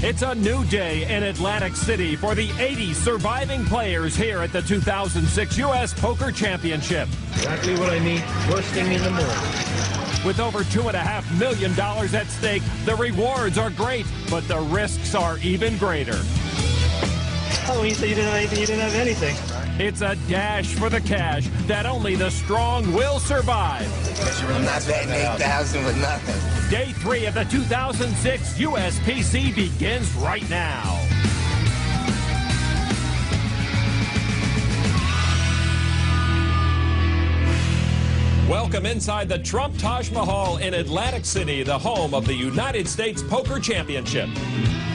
It's a new day in Atlantic City for the 80 surviving players here at the 2006 U.S. Poker Championship. Exactly what I need first thing in the morning. With over $2.5 million at stake, the rewards are great, but the risks are even greater. Oh, you said you didn't have anything. You didn't have anything. It's a dash for the cash that only the strong will survive. I'm not betting 8,000 with nothing. Day 3 of the 2006 USPC begins right now. Welcome inside the Trump Taj Mahal in Atlantic City, the home of the United States Poker Championship.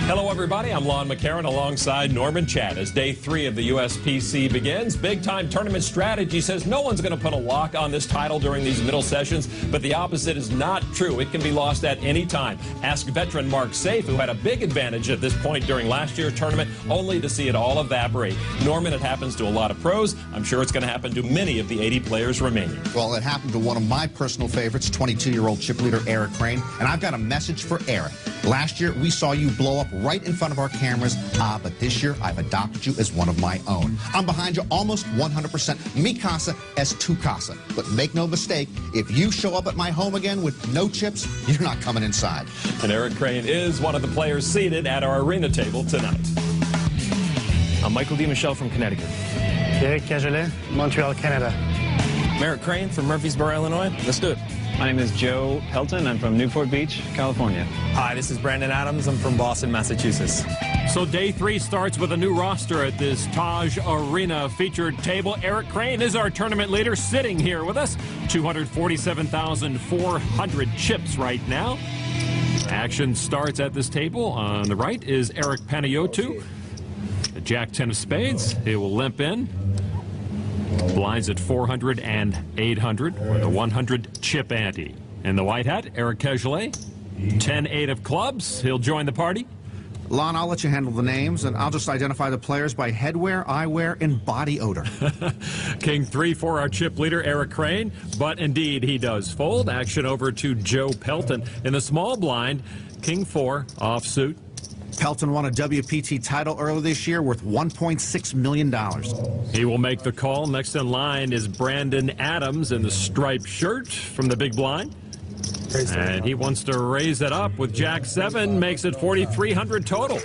Hello, everybody. I'm Lon McCarron alongside Norman Chad as Day 3 of the USPC begins. Big-time tournament strategy says no one's going to put a lock on this title during these middle sessions, but the opposite is not true. It can be lost at any time. Ask veteran Mark Safe, who had a big advantage at this point during last year's tournament, only to see it all evaporate. Norman, it happens to a lot of pros. I'm sure it's going to happen to many of the 80 players remaining. Well, it happened to one of my personal favorites, 22-year-old chip leader Eric Crane, and I've got a message for Eric. Last year, we saw you blow up right in front of our cameras, but this year, I've adopted you as one of my own. I'm behind you almost 100%. Mi casa es tu casa. But make no mistake, if you show up at my home again with no chips, you're not coming inside. And Eric Crane is one of the players seated at our arena table tonight. I'm Michael DiMichele from Connecticut. Eric Cajolet, Montreal, Canada. Merrick Crane from Murfreesboro, Illinois. Let's do it. My name is Joe Pelton. I'm from Newport Beach, California. Hi, this is Brandon Adams. I'm from Boston, Massachusetts. So Day 3 starts with a new roster at this Taj Arena featured table. Eric Crane is our tournament leader sitting here with us. 247,400 chips right now. Action starts at this table. On the right is Eric Panayotou. The Jack 10 of spades. He will limp in. Blinds at 400 and 800 with a 100 chip ante. In the white hat, Eric Cajolet, 10-8 of clubs. He'll join the party. Lon, I'll let you handle the names, and I'll just identify the players by headwear, eyewear, and body odor. King 3 for our chip leader, Eric Crane, but indeed he does fold. Action over to Joe Pelton. In the small blind, King 4 offsuit. Pelton won a WPT title earlier this year worth $1.6 million. He will make the call. Next in line is Brandon Adams in the striped shirt from the big blind. And he wants to raise it up with Jack 7, makes it 4,300 total.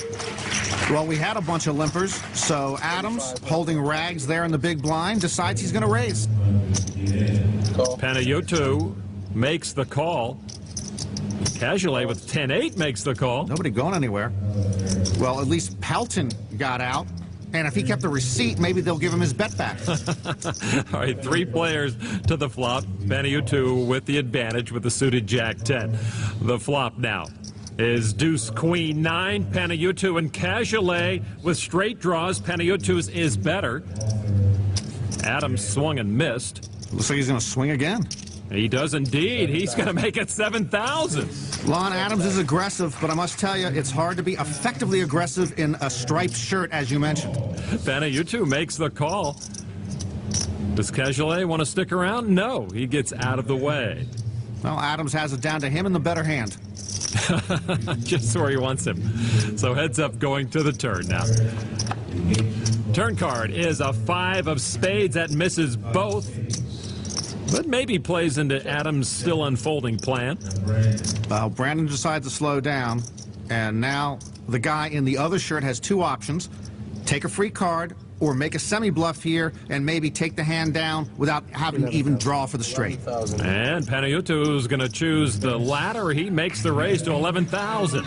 Well, we had a bunch of limpers, so Adams, holding rags there in the big blind, decides he's going to raise. Panayotou makes the call. Cajolet with 10-8 makes the call. Nobody going anywhere. Well, at least Pelton got out. And if he kept the receipt, maybe they'll give him his bet back. All right, 3 players to the flop. Panayotou with the advantage with the suited Jack 10. The flop now is Deuce Queen 9. Panayotou and Cajolet with straight draws. Panayotou's is better. Adams swung and missed. Looks like he's going to swing again. He does indeed. He's going to make it 7,000. Lon, Adams is aggressive, but I must tell you, it's hard to be effectively aggressive in a striped shirt, as you mentioned. Panayotou makes the call. Does Cajolet want to stick around? No, he gets out of the way. Well, Adams has it down to him in the better hand. Just where he wants him. So heads up going to the turn now. Turn card is a 5 of spades. That misses both. But maybe plays into Adams' still unfolding plan. Well, Brandon decides to slow down, and now the guy in the other shirt has 2 options. Take a free card, or make a semi-bluff here, and maybe take the hand down without having to even draw for the straight. And Panayotou is going to choose the latter. He makes the raise to 11,000.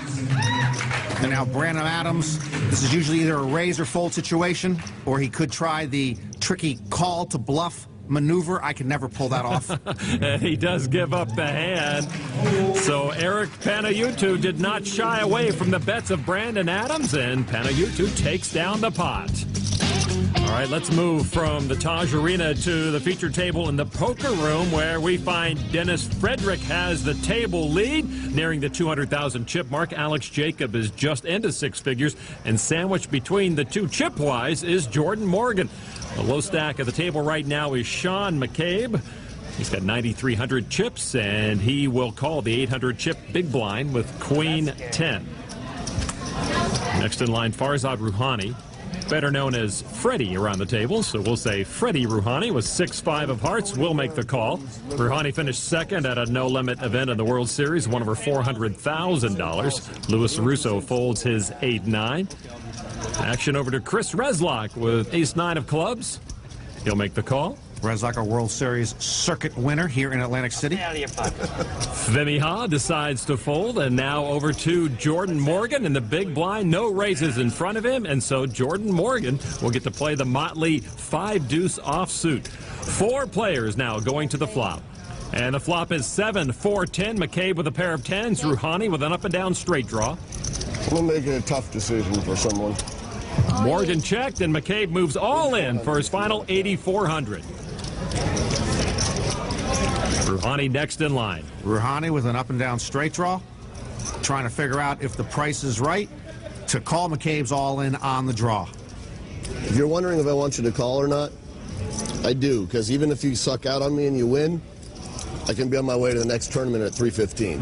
And now Brandon Adams, this is usually either a raise or fold situation, or he could try the tricky call to bluff maneuver. I could never pull that off. And he does give up the hand. So Eric Panayotou did not shy away from the bets of Brandon Adams, and Panayotou takes down the pot. All right, let's move from the Taj Arena to the feature table in the poker room, where we find Dennis Frederick has the table lead, nearing the 200,000 chip mark. Alex Jacob is just into 6 figures, and sandwiched between the 2 chip-wise is Jordan Morgan. The low stack at the table right now is Sean McCabe. He's got 9,300 chips, and he will call the 800 chip big blind with Queen 10. Next in line, Farzad Rouhani, better known as Freddie around the table, so we'll say Freddie Rouhani with 6-5 of hearts will make the call. Rouhani finished second at a no-limit event in the World Series, won over $400,000. Luis Russo folds his 8-9. Action over to Chris Reslak with ace-9 of clubs. He'll make the call. Reslak, a World Series circuit winner here in Atlantic City. Out of your pocket. Femi Ha decides to fold, and now over to Jordan Morgan in the big blind. No raises in front of him, and so Jordan Morgan will get to play the motley 5-deuce offsuit. 4 players now going to the flop. And the flop is 7-4-10. McCabe with a pair of 10s. Rouhani with an up-and-down straight draw. We're making a tough decision for someone. Morgan checked, and McCabe moves all in for his final 8,400. Rouhani next in line. Rouhani with an up-and-down straight draw, trying to figure out if the price is right to call McCabe's all in on the draw. If you're wondering if I want you to call or not, I do, because even if you suck out on me and you win, I can be on my way to the next tournament at 3:15.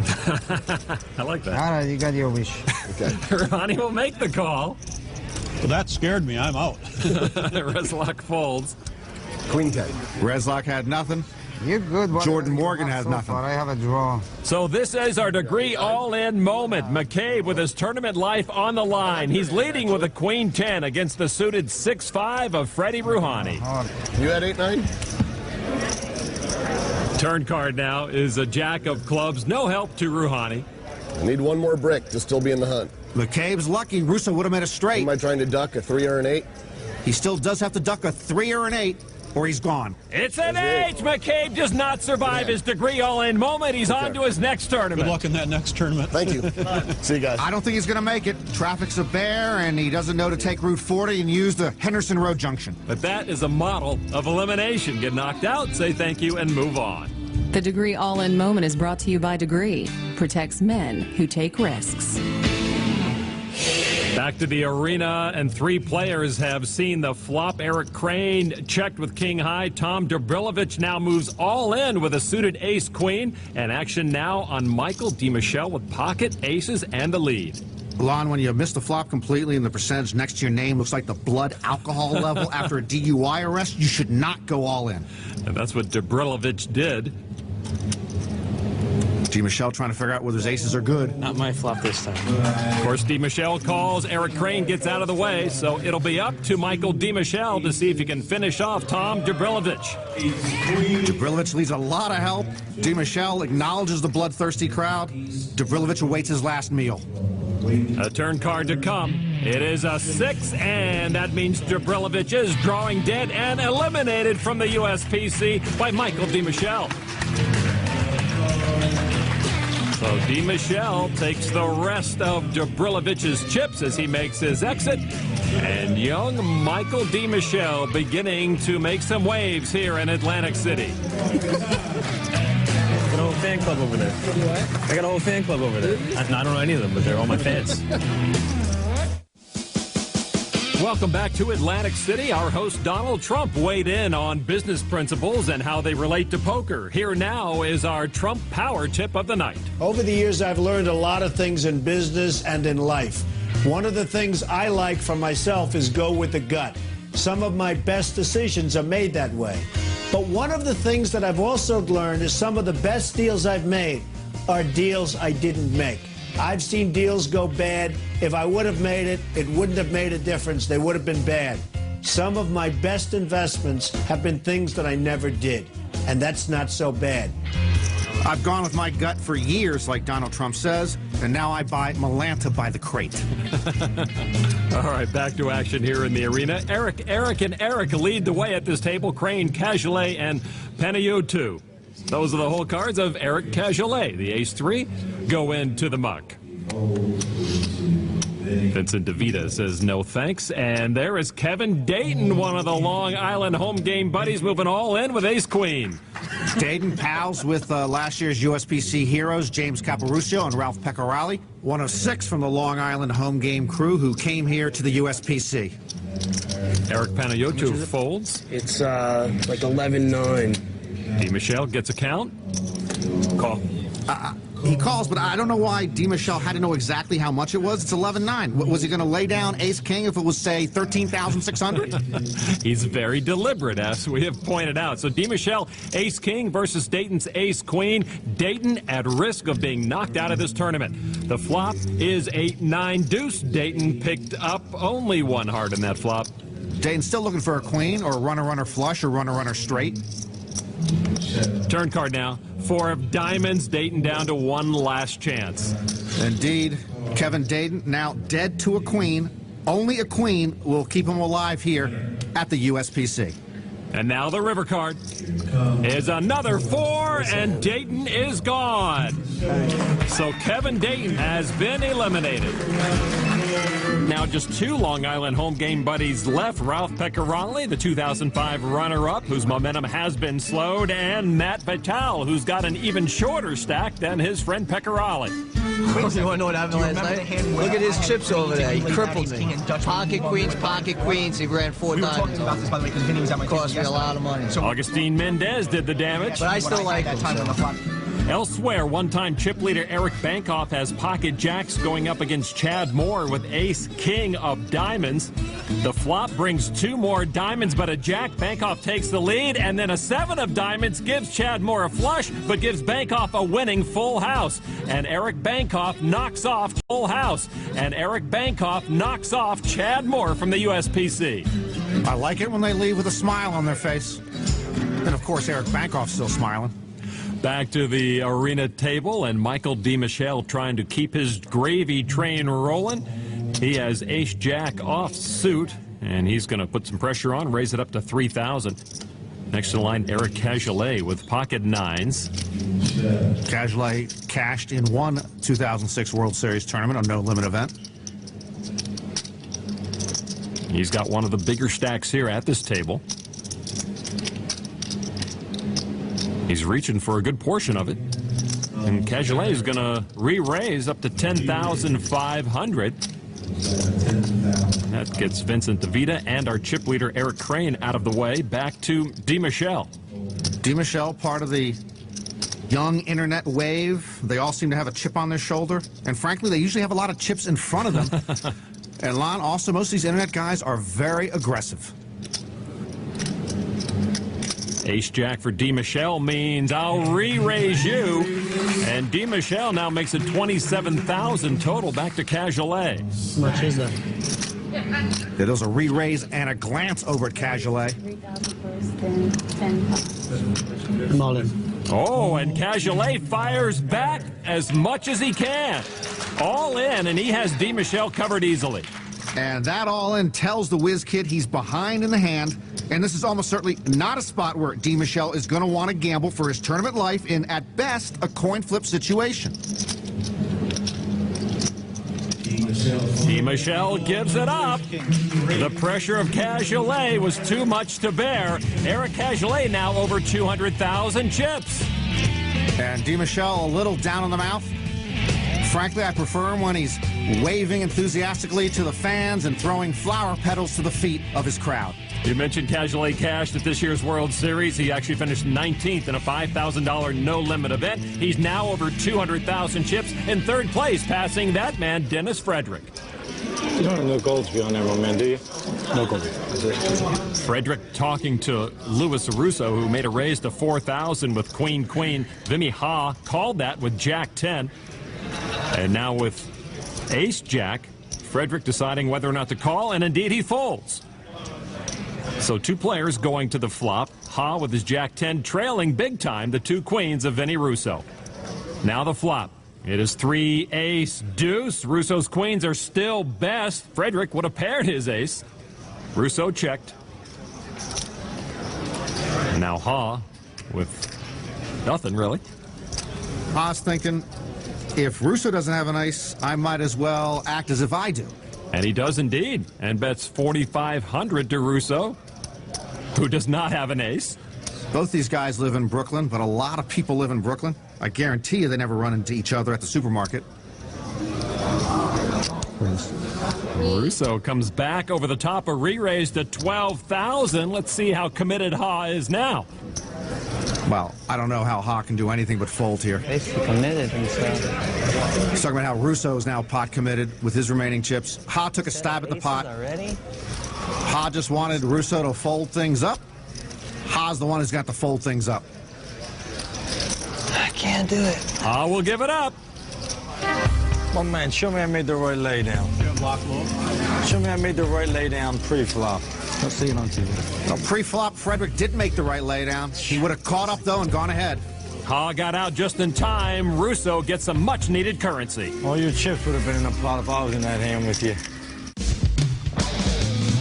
I like that. All right, you got your wish. Okay. Rouhani will make the call. Well, that scared me. I'm out. Reslak folds. Queen 10. Reslak had nothing. You're good. Jordan Morgan has nothing. I have a draw. So this is our degree all-in moment. McCabe with his tournament life on the line. He's leading with a Queen 10 against the suited 6-5 of Freddie Rouhani. You had 8-9? Turn card now is a jack of clubs. No help to Rouhani. I need one more brick to still be in the hunt. McCabe's lucky. Russo would have made a straight. Am I trying to duck a 3 or an 8? He still does have to duck a 3 or an 8, or he's gone. It's an 8. McCabe does not survive his degree all-in moment. He's on to his next tournament. Good luck in that next tournament. Thank you. See you guys. I don't think he's going to make it. Traffic's a bear, and he doesn't know to take Route 40 and use the Henderson Road Junction. But that is a model of elimination. Get knocked out, say thank you, and move on. The Degree All-In Moment is brought to you by Degree. Protects men who take risks. Back to the arena, and 3 players have seen the flop. Eric Crane checked with King High. Tom Dobrilic now moves all in with a suited ace-queen. And action now on Michael DiMichele with pocket aces and the lead. Lon, when you miss the flop completely and the percentage next to your name looks like the blood alcohol level after a DUI arrest, you should not go all in. And that's what Dobrilic did. DiMichele trying to figure out whether his aces are good. Not my flop this time. Of course, DiMichele calls. Eric Crane gets out of the way, so it'll be up to Michael DiMichele to see if he can finish off Tom Dobrilic. Dobrilic needs a lot of help. DiMichele acknowledges the bloodthirsty crowd. Dobrilic awaits his last meal. A turn card to come. It is a 6, and that means Dobrilic is drawing dead and eliminated from the USPC by Michael DiMichele. So DiMichele takes the rest of Dobrilic's chips as he makes his exit. And young Michael DiMichele beginning to make some waves here in Atlantic City. I got a whole fan club over there. I got a whole fan club over there. I don't know any of them, but they're all my fans. Welcome back to Atlantic City. Our host Donald Trump weighed in on business principles and how they relate to poker. Here now is our Trump power tip of the night. Over the years, I've learned a lot of things in business and in life. One of the things I like for myself is go with the gut. Some of my best decisions are made that way. But one of the things that I've also learned is some of the best deals I've made are deals I didn't make. I've seen deals go bad. If I would have made it, it wouldn't have made a difference. They would have been bad. Some of my best investments have been things that I never did, and that's not so bad. I've gone with my gut for years, like Donald Trump says, and now I buy Malanta by the crate. All right, back to action here in the arena. Eric, and Eric lead the way at this table. Crane, Cajolet, and Panayotou. Those are the whole cards of Eric Cajolet. The ace-3 go into the muck. Vincent DeVita says no thanks. And there is Kevin Dayton, one of the Long Island home game buddies, moving all in with ace-queen. Dayton pals with last year's USPC heroes, James Caporuccio and Ralph Pecorali, one of 6 from the Long Island home game crew who came here to the USPC. Eric Panayotou folds. It's like 11-9. DiMichele gets a count. Call. he calls, but I don't know why DiMichele had to know exactly how much it was. It's 11-9. Was he going to lay down ace-king if it was, say, 13,600? He's very deliberate, as we have pointed out. So DiMichele, ace-king versus Dayton's ace-queen. Dayton at risk of being knocked out of this tournament. The flop is 8-9 deuce. Dayton picked up only one heart in that flop. Dayton's still looking for a queen or a runner-runner flush or runner-runner straight. Turn card now. 4 of diamonds. Dayton down to one last chance. Indeed, Kevin Dayton now dead to a queen. Only a queen will keep him alive here at the USPC. And now the river card is another 4, and Dayton is gone. So Kevin Dayton has been eliminated. Now just 2 Long Island home game buddies left. Ralph Pecorali, the 2005 runner-up, whose momentum has been slowed, and Matt Vital, who's got an even shorter stack than his friend Pecorali. You want to know what happened last night? Look at his chips over there. He crippled me. Pocket queens. He ran 4 diamonds. Cost me a lot of money. Augustine Mendez did the damage. But I still like him. Elsewhere, one-time chip leader Eric Bankoff has pocket jacks going up against Chad Moore with ace-king of diamonds. The flop brings 2 more diamonds, but a jack. Bankoff takes the lead, and then a 7 of diamonds gives Chad Moore a flush, but gives Bankoff a winning full house. And Eric Bankoff knocks off full house. And Eric Bankoff knocks off Chad Moore from the USPC. I like it when they leave with a smile on their face. And, of course, Eric Bankoff's still smiling. Back to the arena table, and Michael DiMichele trying to keep his gravy train rolling. He has ace-jack offsuit, and he's going to put some pressure on, raise it up to 3,000. Next to the line, Eric Cajolet with pocket 9s. Cajolet cashed in one 2006 World Series tournament, a no-limit event. He's got one of the bigger stacks here at this table. He's reaching for a good portion of it. And Cajolet is going to re-raise up to 10,500. That gets Vincent DeVita and our chip leader Eric Crane out of the way. Back to DiMichele. DiMichele, part of the young internet wave. They all seem to have a chip on their shoulder. And frankly, they usually have a lot of chips in front of them. And Lon, also, most of these internet guys are very aggressive. Ace-jack for DiMichele means I'll re-raise you. And DiMichele now makes it 27,000 total. Back to Cajolet. How much is that? There was a re-raise and a glance over at Cajolet. I'm all in. Oh, and Cajolet fires back as much as he can. All in, and he has DiMichele covered easily. And that all in tells the whiz kid he's behind in the hand. And this is almost certainly not a spot where DiMichele is going to want to gamble for his tournament life in, at best, a coin flip situation. DiMichele gives it up. The pressure of Cajolet was too much to bear. Eric Cajolet now over 200,000 chips. And DiMichele a little down on the mouth. Frankly, I prefer him when he's waving enthusiastically to the fans and throwing flower petals to the feet of his crowd. You mentioned Cajolet cashed at this year's World Series. He actually finished 19th in a $5,000 no-limit event. He's now over 200,000 chips in 3rd place, passing that man, Dennis Frederick. You don't have no Goldsby on there, my man, do you? No Goldsby. Frederick talking to Louis Russo, who made a raise to 4,000 with Queen. Vimy Ha called that with Jack 10. And now with Ace-Jack, Frederick deciding whether or not to call, and indeed he folds. So 2 players going to the flop. Ha with his Jack 10 trailing big time the 2 queens of Vinny Russo. Now the flop. It is 3 ace deuce. Russo's queens are still best. Frederick would have paired his ace. Russo checked. And now Ha with nothing really. Ha's thinking, if Russo doesn't have an ace, I might as well act as if I do. And he does indeed, and bets 4,500 to Russo, who does not have an ace. Both these guys live in Brooklyn, but a lot of people live in Brooklyn. I guarantee you they never run into each other at the supermarket. Russo comes back over the top, a re-raise to 12,000. Let's see how committed Ha is now. Well, I don't know how Ha can do anything but fold here. Basically committed himself. He's talking about how Russo is now pot committed with his remaining chips. Ha took a stab at the pot. Already? Ha just wanted Russo to fold things up. Ha's the one who's got to fold things up. I can't do it. Ha will give it up. Oh, man, show me I made the right lay down. Show me I made the right lay down pre-flop. Let's see it on TV. Well, pre-flop, Frederick did make the right laydown. He would have caught up, though, and gone ahead. Ha got out just in time. Russo gets some much-needed currency. All your chips would have been in the pot if I was in that hand with you.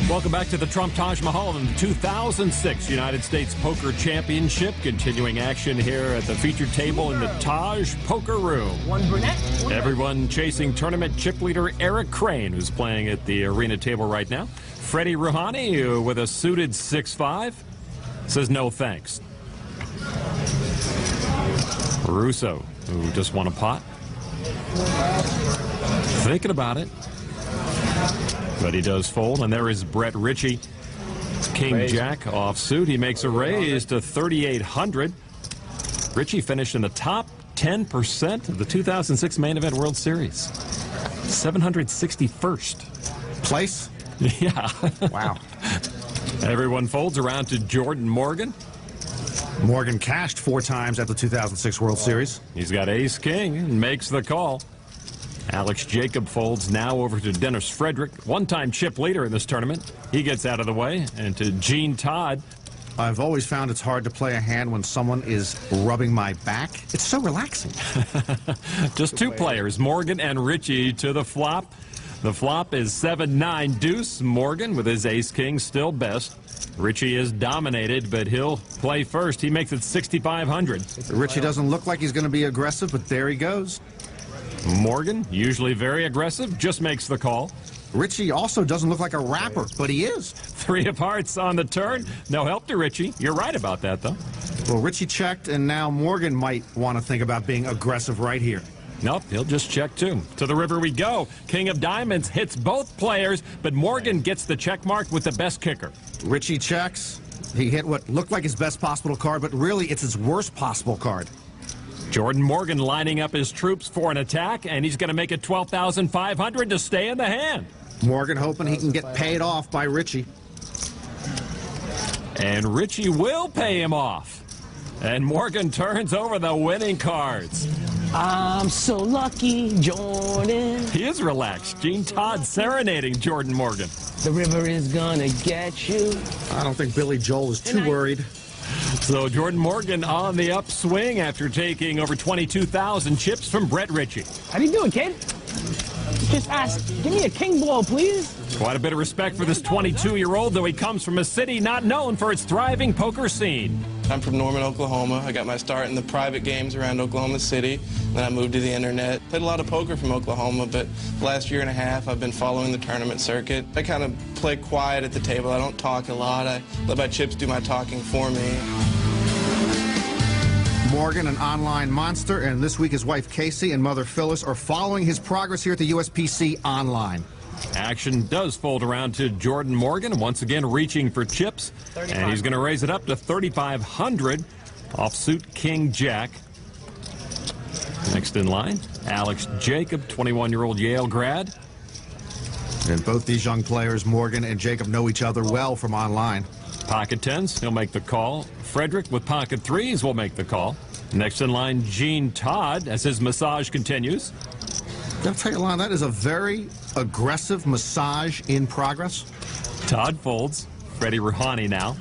Welcome back to the Trump Taj Mahal in the 2006 United States Poker Championship. Continuing action here at the featured table in the Taj Poker Room. Everyone chasing tournament chip leader Eric Crane, who's playing at the arena table right now. Freddie Rouhani, with a suited 6-5, says no thanks. Russo, who just won a pot, thinking about it. But he does fold, and there is Brett Ritchie. King-Jack offsuit. He makes a raise to 3,800. Ritchie finished in the top 10% of the 2006 Main Event World Series. 761st. Place? Yeah. Wow. Everyone folds around to Jordan Morgan. Morgan cashed 4 times at the 2006 World Series. He's got ace-king and makes the call. Alex Jacob folds now over to Dennis Frederick, one-time chip leader in this tournament. He gets out of the way, and to Gene Todd. I've always found it's hard to play a hand when someone is rubbing my back. It's so relaxing. Just 2 players, Morgan and Ritchie, to the flop. The flop is 7-9 deuce. Morgan with his ace-king still best. Ritchie is dominated, but he'll play first. He makes it 6,500. Ritchie doesn't look like he's going to be aggressive, but there he goes. Morgan, usually very aggressive, just makes the call. Ritchie also doesn't look like a rapper, but he is. 3 of hearts on the turn. No help to Ritchie. You're right about that, though. Well, Ritchie checked, and now Morgan might want to think about being aggressive right here. Nope, he'll just check, too. To the river we go. King of Diamonds hits both players, but Morgan gets the check mark with the best kicker. Ritchie checks. He hit what looked like his best possible card, but really it's his worst possible card. Jordan Morgan lining up his troops for an attack, and he's going to make it 12,500 to stay in the hand. Morgan hoping he can get paid off by Ritchie. And Ritchie will pay him off. And Morgan turns over the winning cards. I'm so lucky, Jordan. He is relaxed. Gene Todd serenading Jordan Morgan. The river is gonna get you. I don't think Billy Joel is too worried. So Jordan Morgan on the upswing after taking over 22,000 chips from Brett Ritchie. How do you do it, kid? Just ask, give me a king blow, please. Quite a bit of respect for this 22-year-old, though he comes from a city not known for its thriving poker scene. I'm from Norman, Oklahoma. I got my start in the private games around Oklahoma City. Then I moved to the internet. Played a lot of poker from Oklahoma, but the last year and a half I've been following the tournament circuit. I kind of play quiet at the table. I don't talk a lot. I let my chips do my talking for me. Morgan, an online monster, and this week his wife Casey and mother Phyllis are following his progress here at the USPC online. Action does fold around to Jordan Morgan, once again reaching for chips, and he's going to raise it up to 3,500 offsuit King-Jack. Next in line, Alex Jacob, 21-year-old Yale grad. And both these young players, Morgan and Jacob, know each other well from online. Pocket tens, he'll make the call. Frederick with pocket threes will make the call. Next in line, Gene Todd, as his massage continues. I'll tell you, Lon, that is a very aggressive massage in progress. Todd folds. Freddie Rouhani now.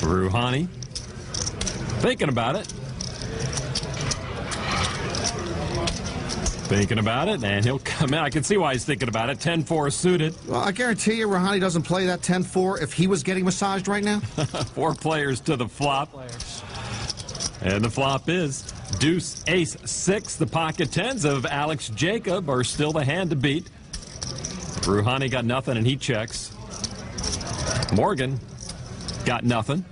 Rouhani thinking about it. Thinking about it, and he'll come in. I can see why he's thinking about it. 10-4 suited. Well, I guarantee you Rouhani doesn't play that 10-4 if he was getting massaged right now. 4 players to the flop. And the flop is deuce, ace, 6. The pocket tens of Alex Jacob are still the hand to beat. Rouhani got nothing, and he checks. Morgan got nothing.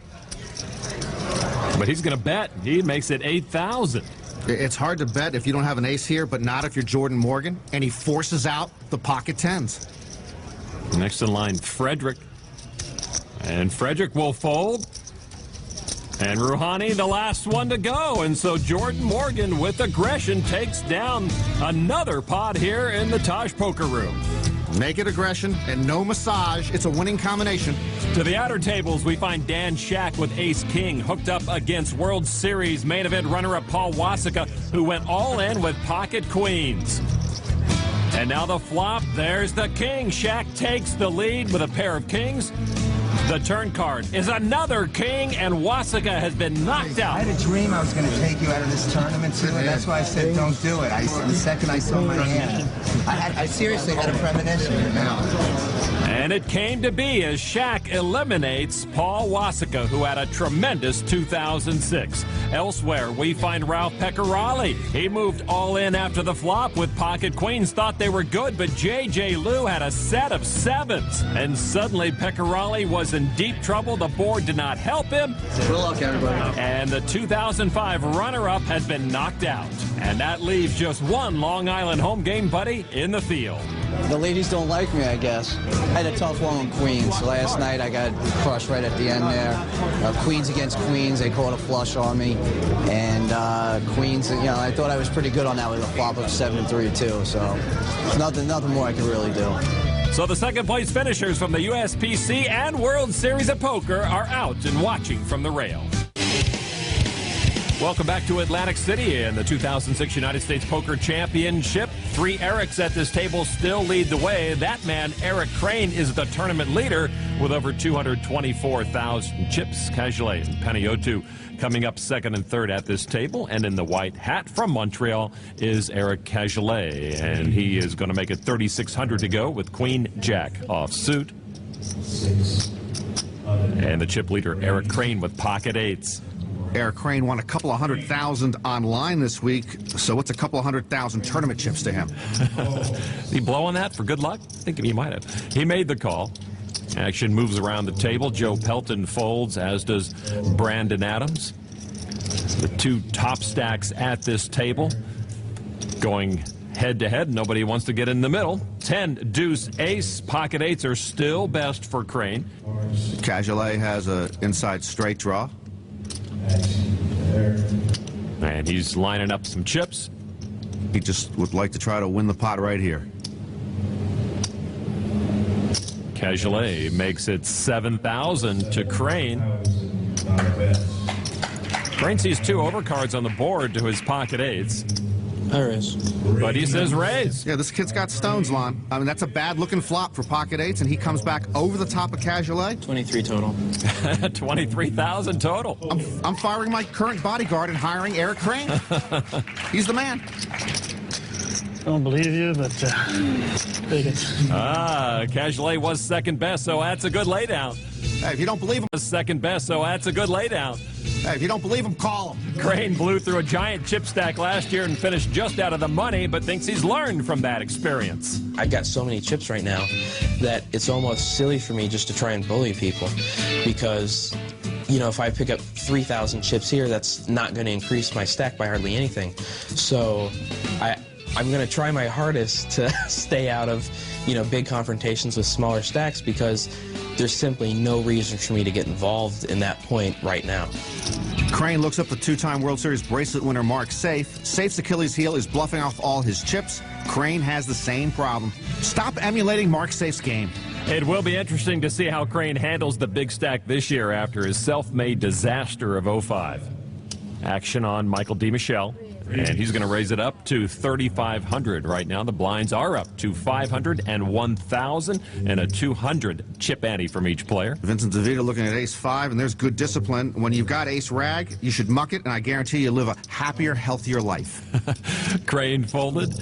But he's going to bet. He makes it 8,000. It's hard to bet if you don't have an ace here, but not if you're Jordan Morgan, and he forces out the pocket tens. Next in line, Frederick. And Frederick will fold. And Rouhani, the last one to go. And so Jordan Morgan, with aggression, takes down another pot here in the Taj Poker Room. Naked aggression and no massage. It's a winning combination. To the outer tables, we find Dan Shack with ace-king hooked up against World Series main event runner-up Paul Wasika, who went all in with pocket queens. And now the flop, there's the king. Shack takes the lead with a pair of kings. The turn card is another king, and Wasika has been knocked out. I had a dream I was going to take you out of this tournament, too, and that's why I said don't do it. The second I saw my hand, I seriously had a premonition. And it came to be as Shack eliminates Paul Wasika, who had a tremendous 2006. Elsewhere, we find Ralph Pecorali. He moved all in after the flop with pocket queens. Thought they were good, but J.J. Liu had a set of sevens. And suddenly, Pecorali was in deep trouble. The board did not help him. Good luck, everybody. And the 2005 runner-up has been knocked out. And that leaves just one Long Island home game buddy in the field. The ladies don't like me, I guess. I had a tough one on queens. Last night I got crushed right at the end there. Queens against queens, they caught a flush on me. And queens, you know, I thought I was pretty good on that with a flop of 7-3 too. So nothing more I can really do. So the second place finishers from the USPC and World Series of Poker are out and watching from the rail. Welcome back to Atlantic City in the 2006 United States Poker Championship. 3 Erics at this table still lead the way. That man, Eric Crane, is the tournament leader with over 224,000 chips. Cajolet and Panayotou coming up second and third at this table. And in the white hat from Montreal is Eric Cajolet. And he is going to make it 3,600 to go with Queen Jack off suit. And the chip leader, Eric Crane, with pocket eights. Eric Crane won a couple of 100,000 online this week, so it's a couple of 100,000 tournament chips to him. Is he blowing that for good luck? I think he might have. He made the call. Action moves around the table. Joe Pelton folds, as does Brandon Adams. The 2 top stacks at this table going head-to-head. Nobody wants to get in the middle. 10, deuce, ace. Pocket eights are still best for Crane. Cajolet has an inside straight draw. And he's lining up some chips. He just would like to try to win the pot right here. Cajolet makes it 7,000 to Crane. Crane sees 2 overcards on the board to his pocket eights. But he says raise. Yeah, this kid's got stones, Lon. I mean, that's a bad-looking flop for pocket eights, and he comes back over the top of Cajolet. 23 total. 23,000 total. I'm firing my current bodyguard and hiring Eric Crane. He's the man. I don't believe you, but take it. Cajolet was second best, so that's a good laydown. Hey, if you don't believe him, second best, so that's a good laydown. Hey, if you don't believe him, call him. Crane blew through a giant chip stack last year and finished just out of the money, but thinks he's learned from that experience. I've got so many chips right now that it's almost silly for me just to try and bully people, because, you know, if I pick up 3,000 chips here, that's not going to increase my stack by hardly anything. So I'm going to try my hardest to stay out of, you know, big confrontations with smaller stacks, because there's simply no reason for me to get involved in that point right now. Crane looks up the 2-time World Series bracelet winner Mark Safe. Safe's Achilles heel is bluffing off all his chips. Crane has the same problem. Stop emulating Mark Safe's game. It will be interesting to see how Crane handles the big stack this year after his self-made disaster of 05. Action on Michael DiMichele. And he's going to raise it up to 3,500 right now. The blinds are up to 500 and 1,000 and a 200 chip ante from each player. Vincent DeVita looking at ace-5, and there's good discipline. When you've got ace-rag, you should muck it, and I guarantee you live a happier, healthier life. Crane folded.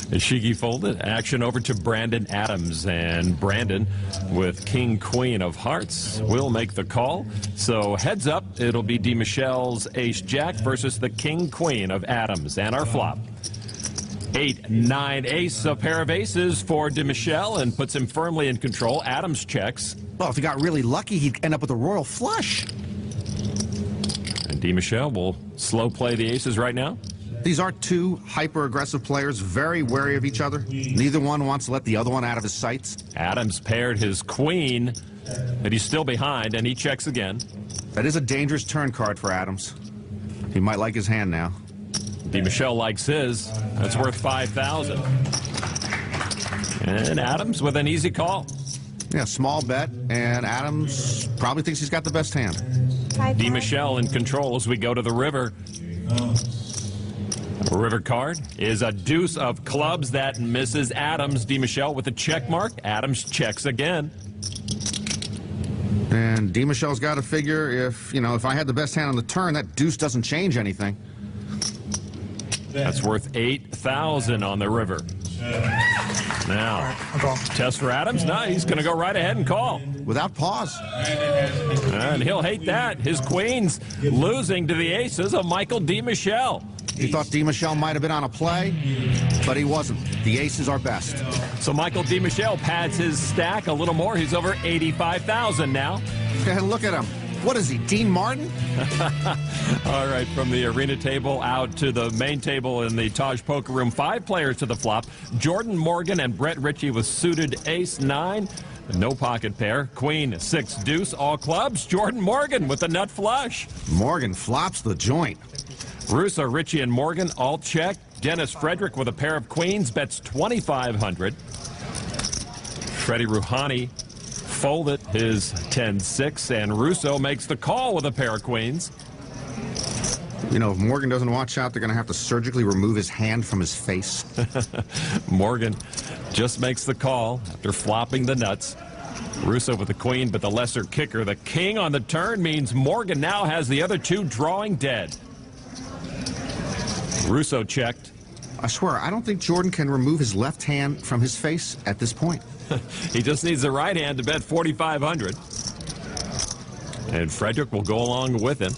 Ishigi folded. Action over to Brandon Adams, and Brandon with King Queen of Hearts will make the call. So heads up, it'll be DiMichele's Ace Jack versus the King Queen of Adams. And our flop. 8, 9, ace, a pair of aces for DiMichele, and puts him firmly in control. Adams checks. Well, if he got really lucky, he'd end up with a royal flush. And DiMichele will slow play the aces right now. These are 2 hyper-aggressive players, very wary of each other. Neither one wants to let the other one out of his sights. Adams paired his queen, but he's still behind, and he checks again. That is a dangerous turn card for Adams. He might like his hand now. DiMichele likes his. That's worth 5,000. And Adams with an easy call. Yeah, small bet, and Adams probably thinks he's got the best hand. DiMichele in control as we go to the river. The river card is a deuce of clubs that misses Adams. DiMichele with a check mark. Adams checks again. And DiMichele's got to figure if I had the best hand on the turn, that deuce doesn't change anything. That's worth 8,000 on the river. Now, test for Adams. No, he's going to go right ahead and call. Without pause. And he'll hate that. His queens losing to the aces of Michael DiMichele. He thought DiMichele might have been on a play, but he wasn't. The aces are best. So Michael DiMichele pads his stack a little more. He's over 85,000 now. And look at him. What is he, Dean Martin? All right, from the arena table out to the main table in the Taj Poker Room, 5 players to the flop. Jordan Morgan and Brett Ritchie with suited ace-9. No pocket pair. Queen, 6 deuce, all clubs. Jordan Morgan with the nut flush. Morgan flops the joint. Russo, Ritchie, and Morgan all check. Dennis Frederick with a pair of queens bets 2,500. Freddie Rouhani folded his 10-6, and Russo makes the call with a pair of queens. If Morgan doesn't watch out, they're going to have to surgically remove his hand from his face. Morgan just makes the call after flopping the nuts. Russo with the queen, but the lesser kicker. The king on the turn means Morgan now has the other 2 drawing dead. Russo checked. I swear, I don't think Jordan can remove his left hand from his face at this point. He just needs the right hand to bet 4,500. And Frederick will go along with him.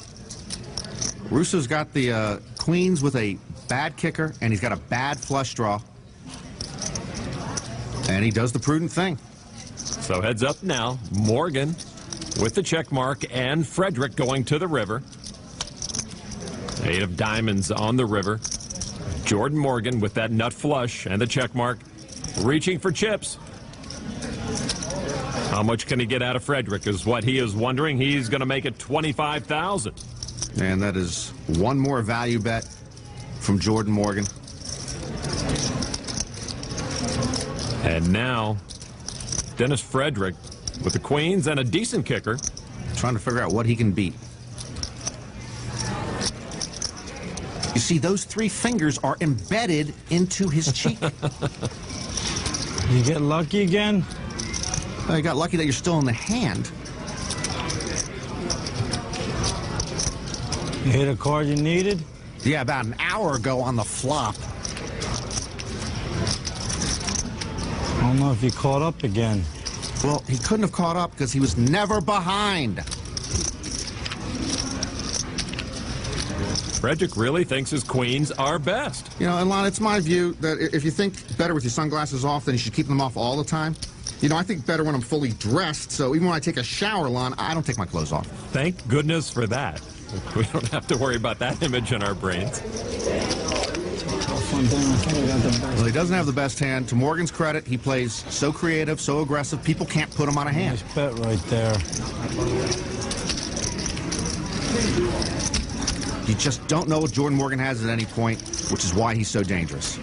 Russo's got the queens with a bad kicker, and he's got a bad flush draw. And he does the prudent thing. So heads up now. Morgan with the check mark, and Frederick going to the river. 8 of diamonds on the river. Jordan Morgan with that nut flush and the check mark, reaching for chips. How much can he get out of Frederick is what he is wondering. He's going to make it 25,000. And that is one more value bet from Jordan Morgan. And now, Dennis Frederick with the queens and a decent kicker. Trying to figure out what he can beat. You see, those 3 fingers are embedded into his cheek. You get lucky again? Well, you got lucky that you're still in the hand. You hit a card you needed? Yeah, about an hour ago on the flop. I don't know if you caught up again. Well, he couldn't have caught up because he was never behind. Frederick really thinks his queens are best. And Lon, it's my view that if you think better with your sunglasses off, then you should keep them off all the time. I think better when I'm fully dressed, so even when I take a shower, Lon, I don't take my clothes off. Thank goodness for that. We don't have to worry about that image in our brains. Well, he doesn't have the best hand. To Morgan's credit, he plays so creative, so aggressive, people can't put him on a hand. Nice bet right there. You just don't know what Jordan Morgan has at any point, which is why he's so dangerous.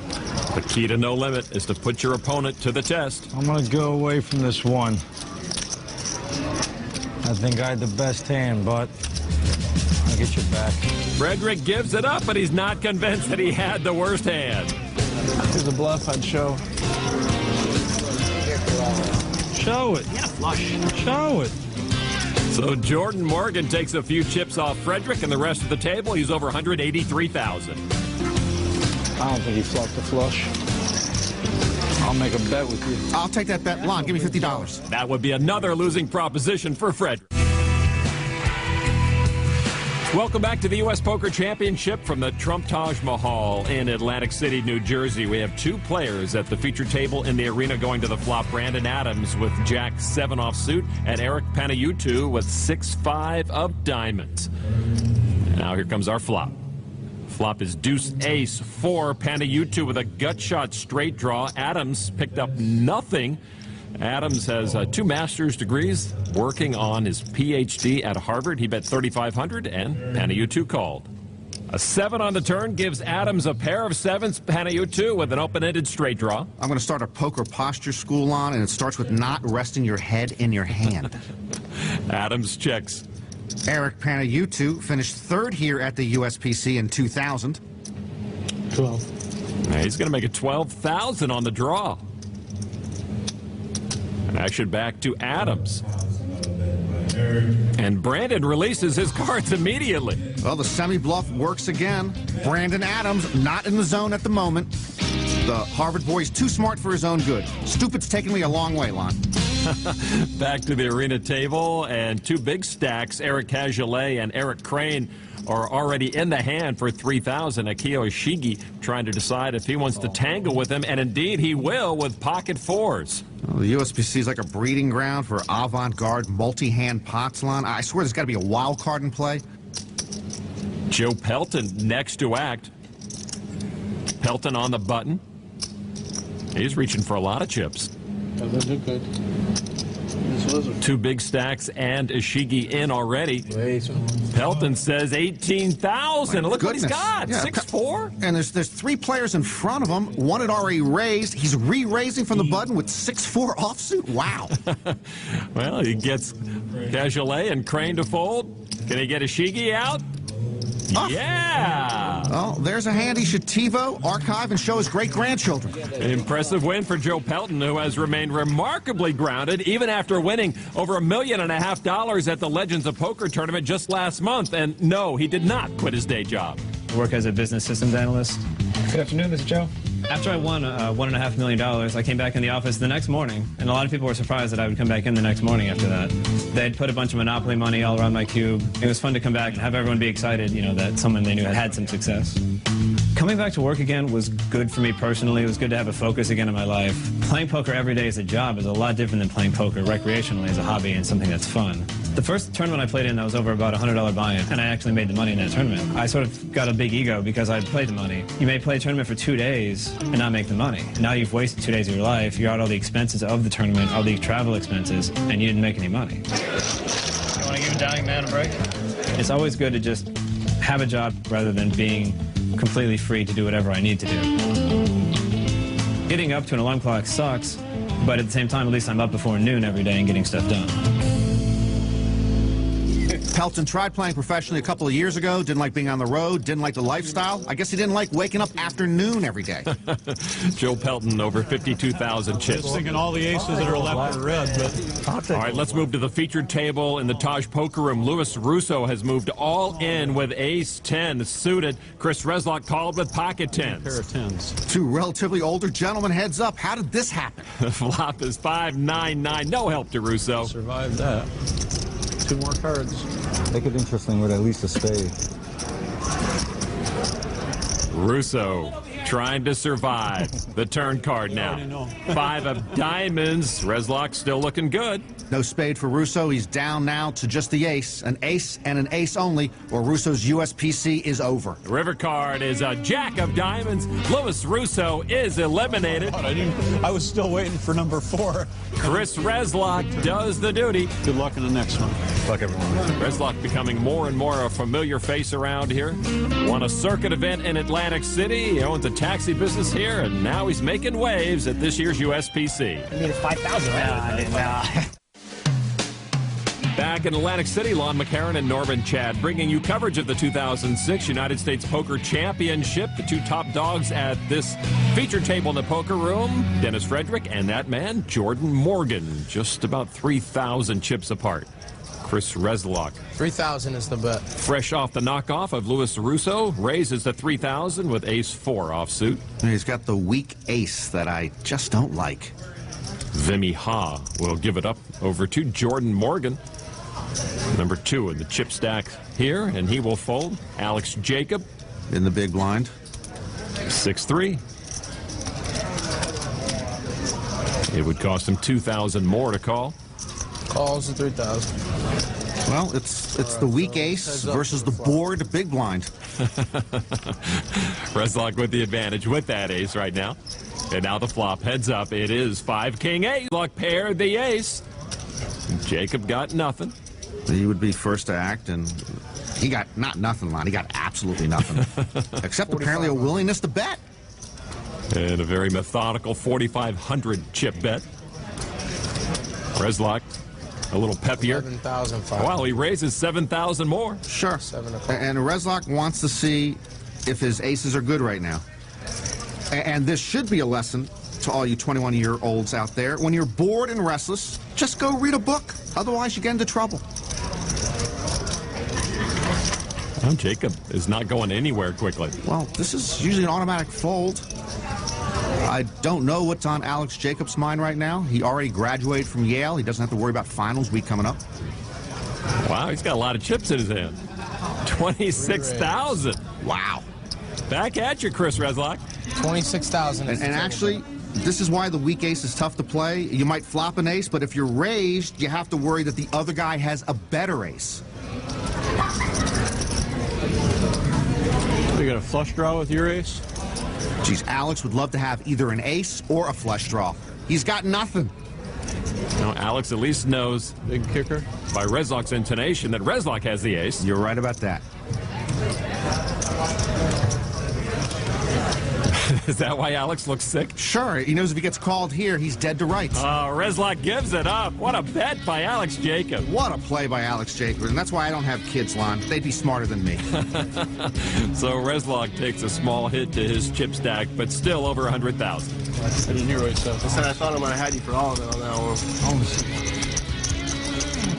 The key to no limit is to put your opponent to the test. I'm going to go away from this one. I think I had the best hand, but I'll get you back. Frederick gives it up, but he's not convinced that he had the worst hand. Here's a bluff I'd show. Show it. Yeah, flush. Show it. So Jordan Morgan takes a few chips off Frederick, and the rest of the table, he's over 183,000. I don't think he flopped the flush. I'll make a bet with you. I'll take that bet. Lon, give me $50. That would be another losing proposition for Frederick. Welcome back to the U.S. Poker Championship from the Trump Taj Mahal in Atlantic City, New Jersey. We have 2 players at the feature table in the arena going to the flop. Brandon Adams with Jack 7 offsuit and Eric Panayotou with 6-5 of diamonds. Now here comes our flop. Flop is deuce ace 4. Panayotou with a gut shot straight draw. Adams picked up nothing. Adams has 2 master's degrees, working on his PhD at Harvard. He bet $3,500, and Panayotou called. A 7 on the turn gives Adams a pair of 7s, Panayotou with an open-ended straight draw. I'm going to start a poker posture school on, and it starts with not resting your head in your hand. Adams checks. Eric Panayotou finished 3rd here at the USPC in 2000. 12. Now he's going to make it 12,000 on the draw. And action back to Adams. And Brandon releases his cards immediately. Well, the semi-bluff works again. Brandon Adams not in the zone at the moment. The Harvard boy's too smart for his own good. Stupid's taken me a long way, Lon. Back to the arena table, and 2 big stacks. Eric Cajolet and Eric Crane are already in the hand for 3,000. Akio Ishigi trying to decide if he wants to tangle with him, and indeed he will with pocket 4s. Well, the USPC is like a breeding ground for avant-garde multi-hand pots, Lon. I swear there's got to be a wild card in play. Joe Pelton next to act. Pelton on the button. He's reaching for a lot of chips. Good. 2 big stacks and Ishigi in already. Pelton says 18,000. Look what he's got. Yeah, 6-4. And there's 3 players in front of him. One had already raised. He's re-raising from the button with 6-4 offsuit. Wow. Well, he gets Cajolet and Crane to fold. Can he get Ishigi out? Yeah! Well, there's a hand he should TiVo, archive, and show his great-grandchildren. An impressive win for Joe Pelton, who has remained remarkably grounded even after winning over $1.5 million at the Legends of Poker tournament just last month. And no, he did not quit his day job. I work as a business systems analyst. Good afternoon, Mr. Joe. After I won $1.5 million, I came back in the office the next morning, and a lot of people were surprised that I would come back in the next morning after that. They'd put a bunch of Monopoly money all around my cube. It was fun to come back and have everyone be excited, you know, that someone they knew had some success. Coming back to work again was good for me personally. It was good to have a focus again in my life. Playing poker every day as a job is a lot different than playing poker recreationally as a hobby and something that's fun. The first tournament I played in, that was over about $100 buy-in, and I actually made the money in that tournament. I sort of got a big ego because I played the money. You may play a tournament for 2 days and not make the money. Now you've wasted 2 days of your life, you got all the expenses of the tournament, all the travel expenses, and you didn't make any money. You want to give a dying man a break? It's always good to just have a job rather than being completely free to do whatever I need to do. Getting up to an alarm clock sucks, but at the same time, at least I'm up before noon every day and getting stuff done. Pelton tried playing professionally a couple of years ago, didn't like being on the road, didn't like the lifestyle. I guess he didn't like waking up after noon every day. Joe Pelton over 52,000 chips. Just thinking all the aces that are left are red. But... All right, let's move to the featured table in the Taj Poker Room. Louis Russo has moved all in with ace-10 suited. Chris Reslock called with pocket 10s. Pair of 10s. 2 relatively older gentlemen heads up. How did this happen? The flop is 5-9-9. No help to Russo. Survived that. 2 more cards. Make it interesting with at least a spade. Russo trying to survive the turn card now. 5 of diamonds. Reslock still looking good. No spade for Russo. He's down now to just the ace. An ace and an ace only, or Russo's USPC is over. The river card is a jack of diamonds. Louis Russo is eliminated. I was still waiting for number 4. Chris Reslock does the duty. Good luck in the next one. Good luck, everyone. Reslock becoming more and more a familiar face around here. Won a circuit event in Atlantic City. He owns a taxi business here, and now he's making waves at this year's USPC. I need a 5,000, right? Back in Atlantic City, Lon McCarron and Norman Chad bringing you coverage of the 2006 United States Poker Championship. The 2 top dogs at this feature table in the poker room, Dennis Frederick and that man, Jordan Morgan, just about 3,000 chips apart. Chris Reslock. 3,000 is the bet. Fresh off the knockoff of Louis Russo, raises to 3,000 with ace-4 offsuit. He's got the weak ace that I just don't like. Vimy Ha will give it up over to Jordan Morgan. Number 2 in the chip stack here, and he will fold. Alex Jacob in the big blind. 6-3. It would cost him 2,000 more to call. Calls at 3,000. Well, it's the weak ace versus the board big blind. Reslock with the advantage with that ace right now. And now the flop heads up. It is 5 king ace. Luck paired the ace. Jacob got nothing. He would be first to act, and he got not nothing, Lon. He got absolutely nothing. Except apparently a willingness to bet. And a very methodical 4,500 chip bet. Reslak, a little peppier. 7,500. Well, he raises 7,000 more. Sure. 7 o'clock. And Reslak wants to see if his aces are good right now. And this should be a lesson to all you 21-year-olds out there. When you're bored and restless, just go read a book. Otherwise, you get into trouble. Well, Jacob is not going anywhere quickly. Well, this is usually an automatic fold. I don't know what's on Alex Jacobs' mind right now. He already graduated from Yale. He doesn't have to worry about finals week coming up. Wow, he's got a lot of chips in his hand. 26,000. Wow. Back at you, Chris Reslak. 26,000. And actually, this is why the weak ace is tough to play. You might flop an ace, but if you're raised, you have to worry that the other guy has a better ace. You got a flush draw with your ace? Geez, Alex would love to have either an ace or a flush draw. He's got nothing. Now, Alex at least knows, Big kicker. by Reslak's intonation, that Reslak has the ace. You're right about that. Is that why Alex looks sick? Sure. He knows if he gets called here, he's dead to rights. Reslak gives it up. What a bet by Alex Jacob. What a play by Alex Jacobs. And that's why I don't have kids, Lon. They'd be smarter than me. So Reslak takes a small hit to his chip stack, but still over 100,000. I didn't hear what he said. I said I thought I might have had you for all of it on that one.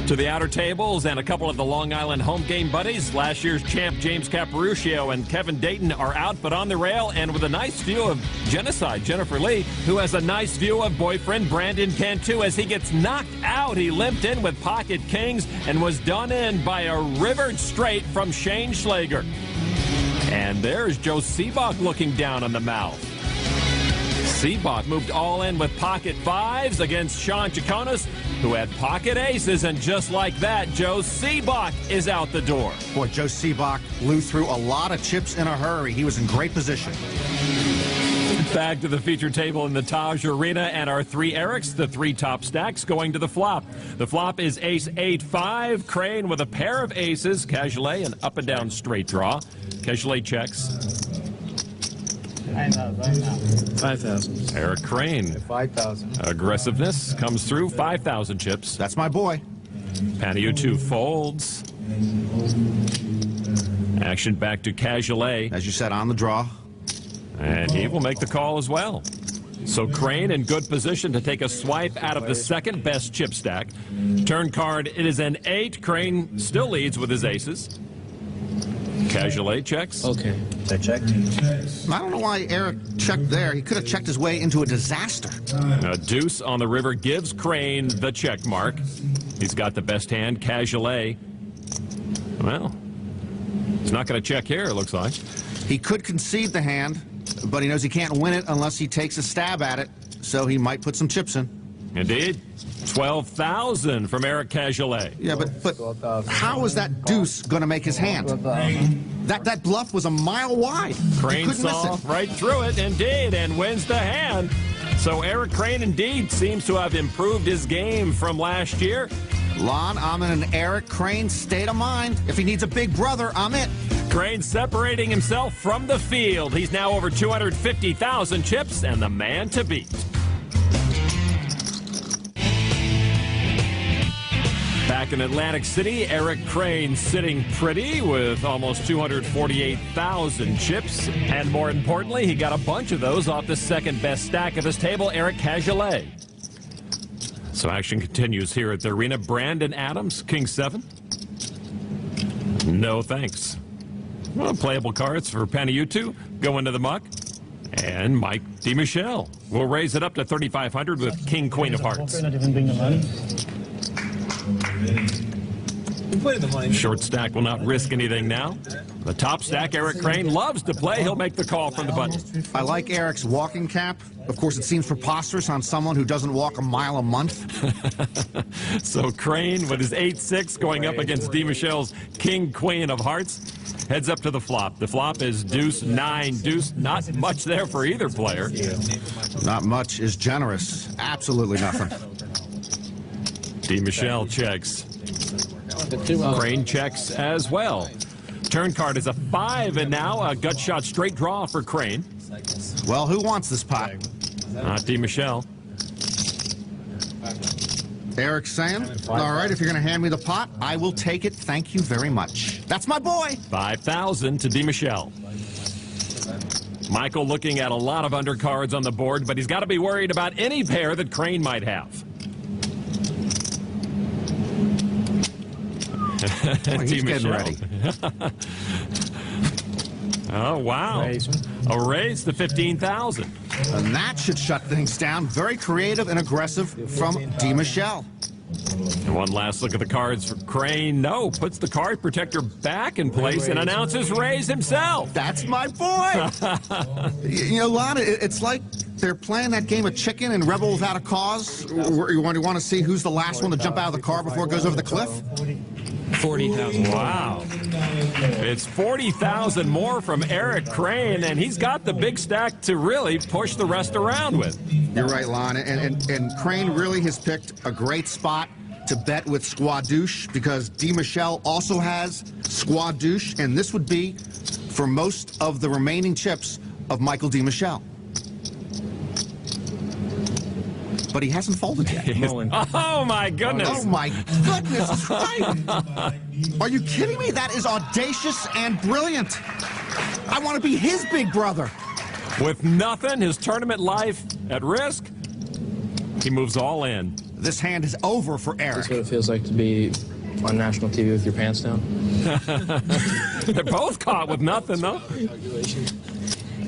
To the outer tables and a couple of the Long Island home game buddies. Last year's champ James Caparuccio and Kevin Dayton are out but on the rail, and with a nice view of Genocide Jennifer Lee, who has a nice view of boyfriend Brandon Cantu as he gets knocked out. He limped in with pocket kings and was done in by a rivered straight from Shane Schlager. And there's Joe Seebach looking down on the mouth. Seebach moved all in with pocket fives against Sean Chaconas, who had pocket aces, and just like that, Joe Seebach is out the door. Boy, Joe Seebach blew through a lot of chips in a hurry. He was in great position. Back to the feature table in the Taj Arena, and our 3 Erics, the 3 top stacks, going to the flop. The flop is ace 8-5, Crane with a pair of aces, Cajolet an up and down straight draw. Cajolet checks. 5,000. Eric Crane. 5,000. Aggressiveness comes through, 5,000 chips. That's my boy. Panayotu folds. Action back to Cajolet. As you said, on the draw. And he will make the call as well. So Crane in good position to take a swipe out of the second best chip stack. Turn card, it is an 8. Crane still leads with his aces. Cajolet checks. Okay. I checked. I don't know why Eric checked there. He could have checked his way into a disaster. A deuce on the river gives Crane the check mark. He's got the best hand, Cajolet. Well, he's not going to check here, it looks like. He could concede the hand, but he knows he can't win it unless he takes a stab at it, so he might put some chips in. Indeed. 12,000 from Eric Cajolet. Yeah, but how is that deuce going to make his hand? That bluff was a mile wide. Crane saw right through it, indeed, and wins the hand. So Eric Crane, indeed, seems to have improved his game from last year. Lon, I'm in an Eric Crane state of mind. If he needs a big brother, I'm it. Crane separating himself from the field. He's now over 250,000 chips and the man to beat. Back in Atlantic City, Eric Crane sitting pretty with almost 248,000 chips. And more importantly, he got a bunch of those off the second best stack of his table, Eric Cajolet. So action continues here at the arena. Brandon Adams, King 7. No thanks. Well, playable cards for Panayotu go into the muck. And Mike DiMichele will raise it up to 3,500 with King Queen of Hearts. Short stack will not risk anything now. The top stack, Eric Crane loves to play. He'll make the call from the button. I like Eric's walking cap. Of course, it seems preposterous on someone who doesn't walk a mile a month. So Crane with his 8-6 going up against DiMichel's King Queen of Hearts. Heads up to the flop. The flop is deuce, 9, deuce. Not much there for either player. Not much is generous. Absolutely nothing. DiMichel checks. Crane checks as well. Turn card is a 5, and now a gut shot straight draw for Crane. Well, who wants this pot? Not DiMichel. Eric saying, all right, if you're going to hand me the pot, I will take it. Thank you very much. That's my boy. 5,000 to DiMichel. Michael looking at a lot of undercards on the board, but he's got to be worried about any pair that Crane might have. He's getting ready. Oh, wow. A raise to 15,000. And that should shut things down. Very creative and aggressive from DiMichel. And one last look at the cards for Crane. No, puts the card protector back in place and announces raise himself. That's my boy. You know, Lana, it's like they're playing that game of chicken in Rebel Without a Cause, where you want to see who's the last one to jump out of the car before it goes over the cliff. 40,000. Wow. It's 40,000 more from Eric Crane, and he's got the big stack to really push the rest around with. You're right, Lon. And Crane really has picked a great spot to bet with Squadouche, because DiMichel also has Squadouche, and this would be for most of the remaining chips of Michael DiMichel. But he hasn't folded yet. Oh, my goodness. Oh, my goodness. It's right. Are you kidding me? That is audacious and brilliant. I want to be his big brother. With nothing, his tournament life at risk, he moves all in. This hand is over for Eric. That's what it feels like to be on national TV with your pants down. They're both caught with nothing, though.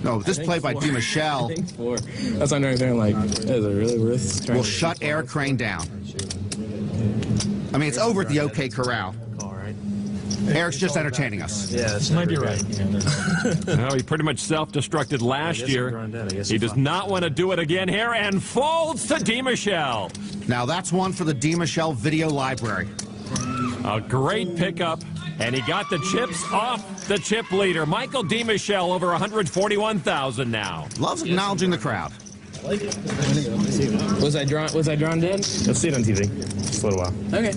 No, this play by DiMichel. That's what I'm doing. Like, is it really worth trying? Will shut Eric Crane down. I mean, it's over at the OK Corral. Eric's just entertaining us. Yeah, that might be right. No, he pretty much self-destructed last year. He does not want to do it again here and folds to DiMichel. Now that's one for the DiMichel video library. A great pickup, and he got the chips off the chip leader. Michael DiMichel over 141,000 now. Loves acknowledging the crowd. Was I drawn dead? Let's see it on TV. Just a little while. Okay.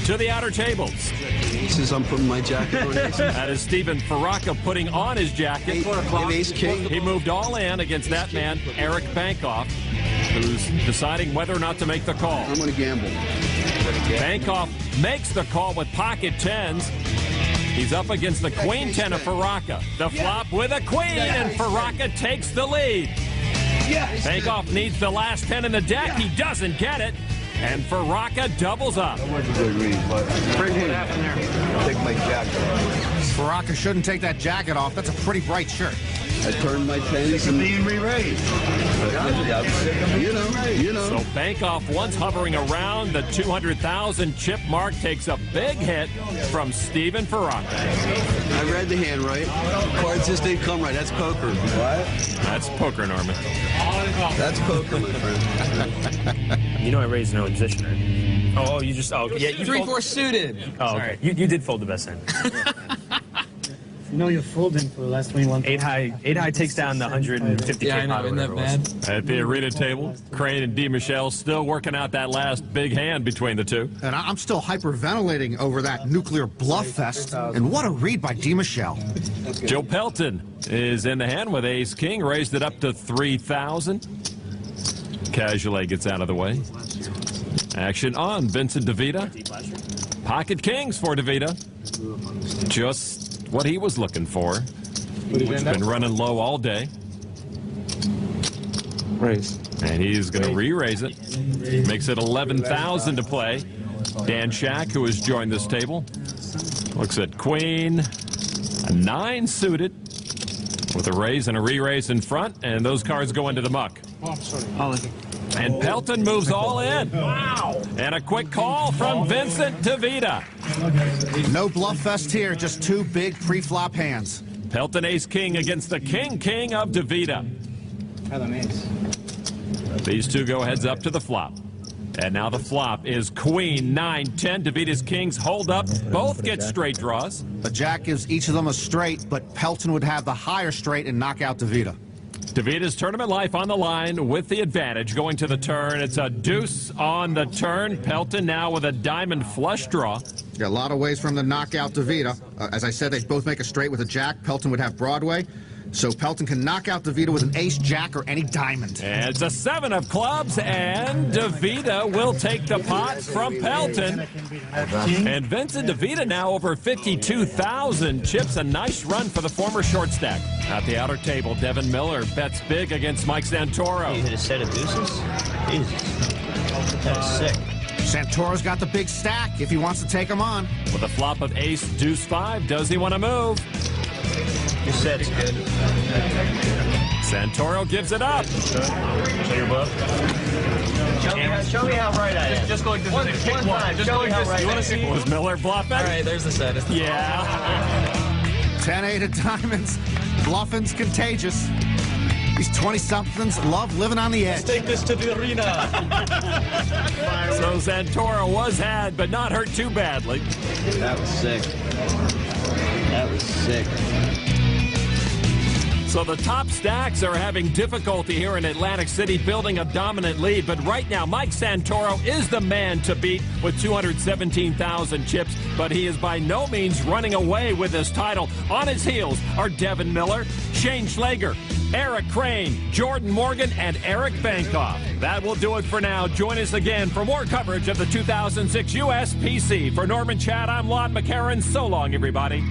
To the outer tables. Since I'm putting my jacket on. That is Stephen Faraka putting on his jacket. Ace King. He moved all in against that man, Eric Bankoff, who's deciding whether or not to make the call. I'm going to gamble. Bankoff makes the call with pocket tens. He's up against the queen 10 of Faraka. The flop with a queen, and Faraka takes the lead. Bankoff needs the last 10 in the deck. He doesn't get it. And Faraka doubles up. That was a good read, but what happened there? Take my jacket off. Faraka shouldn't take that jacket off. That's a pretty bright shirt. I turned my tens and being re-raised. You know. So Bankoff, once hovering around the 200,000 chip mark, takes a big hit from Stephen Faraka. I read the hand right. Cards just didn't come right. That's poker. What? That's poker, Norman. That's poker, my friend. You know I raised an early position, right? Oh, you just... Oh, yeah, you 3-4 suited. Oh, okay. You did fold the best end. You know you're folding for the last 21. 8 high takes down the 150K. Yeah, I know, isn't that bad? At the arena table, Crane and DiMichel still working out that last big hand between the two. And I'm still hyperventilating over that nuclear bluff fest. And what a read by DiMichel. Joe Pelton is in the hand with ace king, raised it up to 3,000. Casually gets out of the way. Action on Vincent DeVita. Pocket kings for DeVita. Just what he was looking for. He's been running low all day. Raise. And he's going to re-raise it. Makes it 11,000 to play. Dan Shack, who has joined this table, looks at queen, a 9 suited, with a raise and a re-raise in front, and those cards go into the muck. Oh, I'm sorry. And Pelton moves all in. Wow. And a quick call from Vincent DeVita. No bluff fest here, just two big pre-flop hands. Pelton ace-king against the king-king of DeVita. These two go heads up to the flop. And now the flop is queen, 9-10. DeVita's kings hold up. Both get straight draws. A jack gives each of them a straight, but Pelton would have the higher straight and knock out DeVita. DeVita's tournament life on the line with the advantage going to the turn. It's a deuce on the turn. Pelton now with a diamond flush draw. Yeah, a lot of ways for him to knock out DeVita. As I said, they both make a straight with a jack. Pelton would have Broadway. So Pelton can knock out DeVita with an ace, jack, or any diamond. And it's a 7 of clubs, and DeVita will take the pot from Pelton. And Vincent DeVita now over 52,000 chips. A nice run for the former short stack. At the outer table, Devin Miller bets big against Mike Santoro. You hit a set of deuces? Jesus. That is sick. Santoro's got the big stack if he wants to take him on. With a flop of ace, deuce 5, does he want to move? Your set's good. Santoro gives it up. Show your bluff. Show me how right I am. Just go like this. One time. Show me how right you want to see? Was Miller bluffing? All right, there's the set. Yeah. 10-8 of diamonds. Bluffing's contagious. These 20-somethings love living on the edge. Let's take this to the arena. So Santoro was had, but not hurt too badly. That was sick. That was sick. So the top stacks are having difficulty here in Atlantic City building a dominant lead, but right now Mike Santoro is the man to beat with 217,000 chips, but he is by no means running away with this title. On his heels are Devin Miller, Shane Schlager, Eric Crane, Jordan Morgan, and Eric Bankoff. That will do it for now. Join us again for more coverage of the 2006 USPC. For Norman Chad, I'm Lon McCarran. So long, everybody.